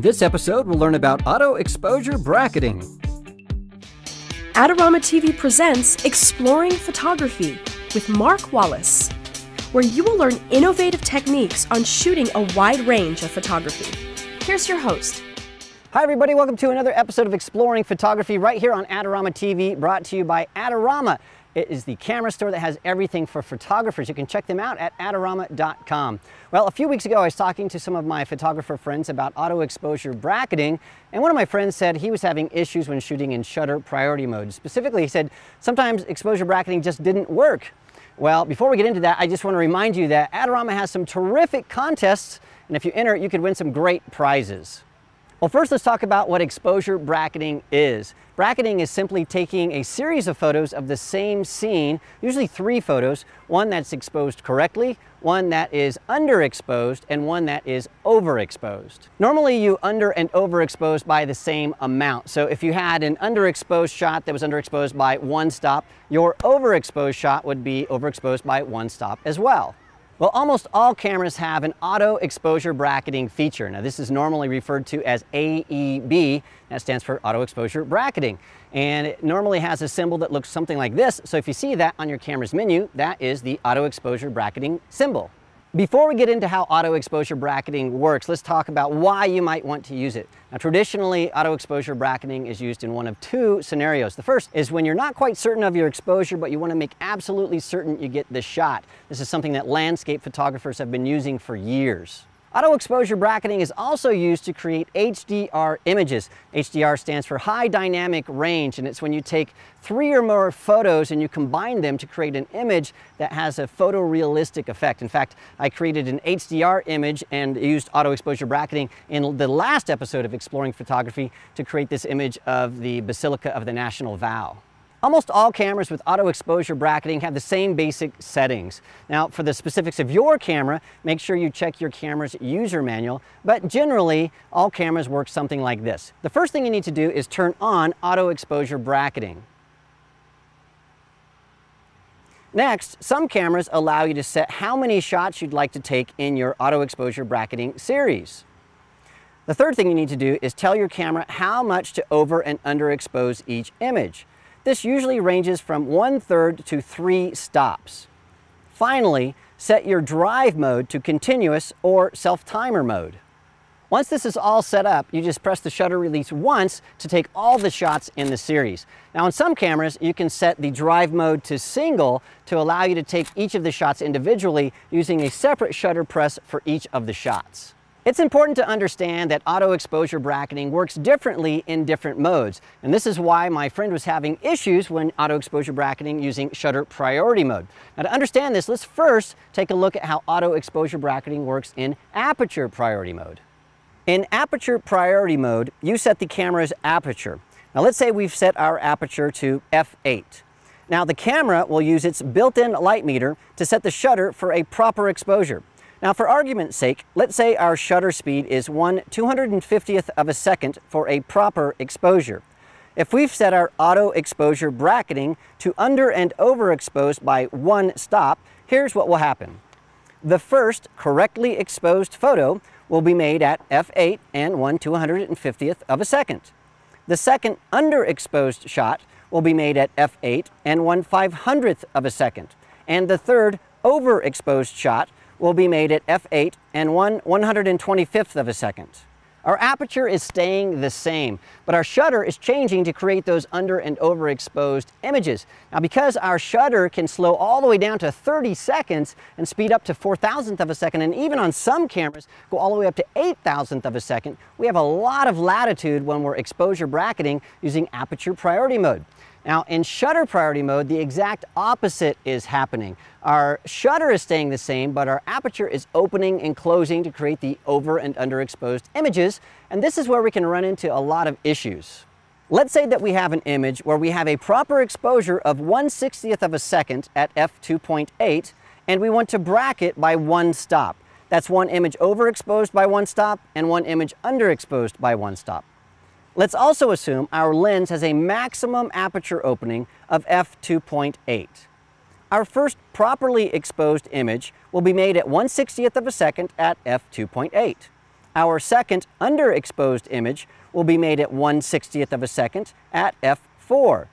In this episode, we'll learn about auto exposure bracketing. Adorama TV presents Exploring Photography with Mark Wallace, where you will learn innovative techniques on shooting a wide range of photography. Here's your host. Hi everybody, welcome to another episode of Exploring Photography right here on Adorama TV, brought to you by Adorama. It is the camera store that has everything for photographers. You can check them out at adorama.com. Well, a few weeks ago I was talking to some of my photographer friends about auto exposure bracketing, and one of my friends said he was having issues when shooting in shutter priority mode. Specifically, he said sometimes exposure bracketing just didn't work. Well, before we get into that, I just want to remind you that Adorama has some terrific contests, and if you enter, you could win some great prizes. Well, first let's talk about what exposure bracketing is. Bracketing is simply taking a series of photos of the same scene, usually 3 photos, one that's exposed correctly, one that is underexposed, and one that is overexposed. Normally you under and overexpose by the same amount. So if you had an underexposed shot that was underexposed by 1 stop, your overexposed shot would be overexposed by 1 stop as well. Well, almost all cameras have an auto exposure bracketing feature. Now, this is normally referred to as AEB. That stands for auto exposure bracketing. And it normally has a symbol that looks something like this. So if you see that on your camera's menu, that is the auto exposure bracketing symbol. Before we get into how auto exposure bracketing works, let's talk about why you might want to use it. Now, traditionally, auto exposure bracketing is used in one of 2 scenarios. The first is when you're not quite certain of your exposure, but you want to make absolutely certain you get the shot. This is something that landscape photographers have been using for years. Auto exposure bracketing is also used to create HDR images. HDR stands for high dynamic range, and it's when you take 3 or more photos and you combine them to create an image that has a photorealistic effect. In fact, I created an HDR image and used auto exposure bracketing in the last episode of Exploring Photography to create this image of the Basilica of the National Vow. Almost all cameras with auto exposure bracketing have the same basic settings. Now, for the specifics of your camera, make sure you check your camera's user manual, but generally, all cameras work something like this. The first thing you need to do is turn on auto exposure bracketing. Next, some cameras allow you to set how many shots you'd like to take in your auto exposure bracketing series. The third thing you need to do is tell your camera how much to over and underexpose each image. This usually ranges from 1/3 to 3 stops. Finally, set your drive mode to continuous or self-timer mode. Once this is all set up, you just press the shutter release once to take all the shots in the series. Now, on some cameras, you can set the drive mode to single to allow you to take each of the shots individually using a separate shutter press for each of the shots. It's important to understand that auto exposure bracketing works differently in different modes, and this is why my friend was having issues when auto exposure bracketing using shutter priority mode. Now, to understand this, let's first take a look at how auto exposure bracketing works in aperture priority mode. In aperture priority mode, you set the camera's aperture. Now, let's say we've set our aperture to f8. Now, the camera will use its built-in light meter to set the shutter for a proper exposure. Now, for argument's sake, let's say our shutter speed is 1/250th of a second for a proper exposure. If we've set our auto exposure bracketing to under and overexposed by 1 stop, here's what will happen. The first correctly exposed photo will be made at f8 and 1/250th of a second. The second underexposed shot will be made at f8 and 1/500th of a second. And the third overexposed shot will be made at f8 and 1/125th of a second. Our aperture is staying the same, but our shutter is changing to create those under and overexposed images. Now, because our shutter can slow all the way down to 30 seconds and speed up to 4,000th of a second, and even on some cameras go all the way up to 8,000th of a second, we have a lot of latitude when we're exposure bracketing using aperture priority mode. Now, in shutter priority mode, the exact opposite is happening. Our shutter is staying the same, but our aperture is opening and closing to create the over and underexposed images, and this is where we can run into a lot of issues. Let's say that we have an image where we have a proper exposure of 1/60th of a second at f2.8, and we want to bracket by 1 stop. That's one image overexposed by 1 stop and one image underexposed by 1 stop. Let's also assume our lens has a maximum aperture opening of f2.8. Our first properly exposed image will be made at 1/60th of a second at f2.8. Our second underexposed image will be made at 1/60th of a second at f4.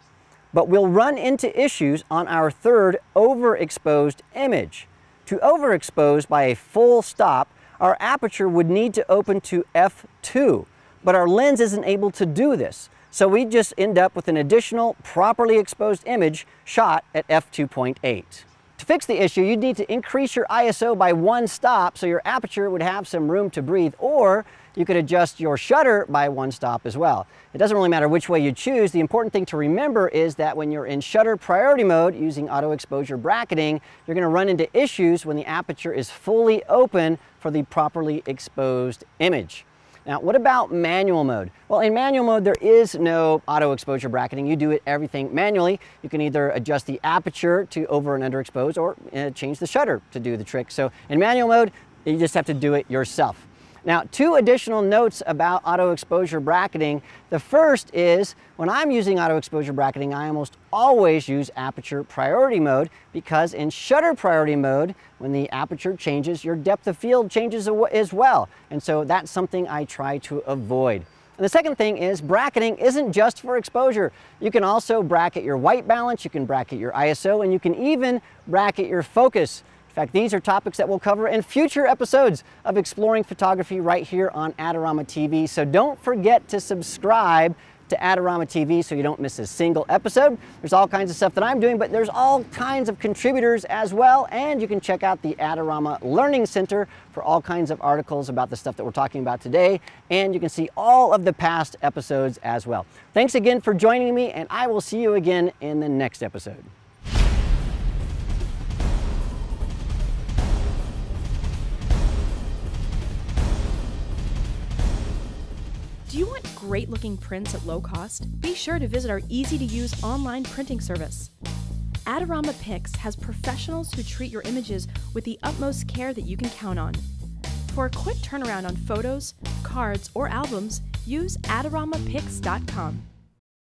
But we'll run into issues on our third overexposed image. To overexpose by a full stop, our aperture would need to open to f2, but our lens isn't able to do this. So we just end up with an additional properly exposed image shot at f2.8. To fix the issue, you'd need to increase your ISO by 1 stop so your aperture would have some room to breathe, or you could adjust your shutter by 1 stop as well. It doesn't really matter which way you choose. The important thing to remember is that when you're in shutter priority mode using auto exposure bracketing, you're going to run into issues when the aperture is fully open for the properly exposed image. Now, what about manual mode? Well, in manual mode, there is no auto exposure bracketing. You do everything manually. You can either adjust the aperture to over and underexpose or change the shutter to do the trick. So in manual mode, you just have to do it yourself. Now, 2 additional notes about auto exposure bracketing. The first is when I'm using auto exposure bracketing, I almost always use aperture priority mode, because in shutter priority mode, when the aperture changes, your depth of field changes as well. And so that's something I try to avoid. And the second thing is bracketing isn't just for exposure. You can also bracket your white balance, you can bracket your ISO, and you can even bracket your focus. In fact, these are topics that we'll cover in future episodes of Exploring Photography right here on Adorama TV. So don't forget to subscribe to Adorama TV so you don't miss a single episode. There's all kinds of stuff that I'm doing, but there's all kinds of contributors as well. And you can check out the Adorama Learning Center for all kinds of articles about the stuff that we're talking about today. And you can see all of the past episodes as well. Thanks again for joining me, and I will see you again in the next episode. Do you want great looking prints at low cost? Be sure to visit our easy-to-use online printing service. Adorama Pix has professionals who treat your images with the utmost care that you can count on. For a quick turnaround on photos, cards, or albums, use AdoramaPix.com.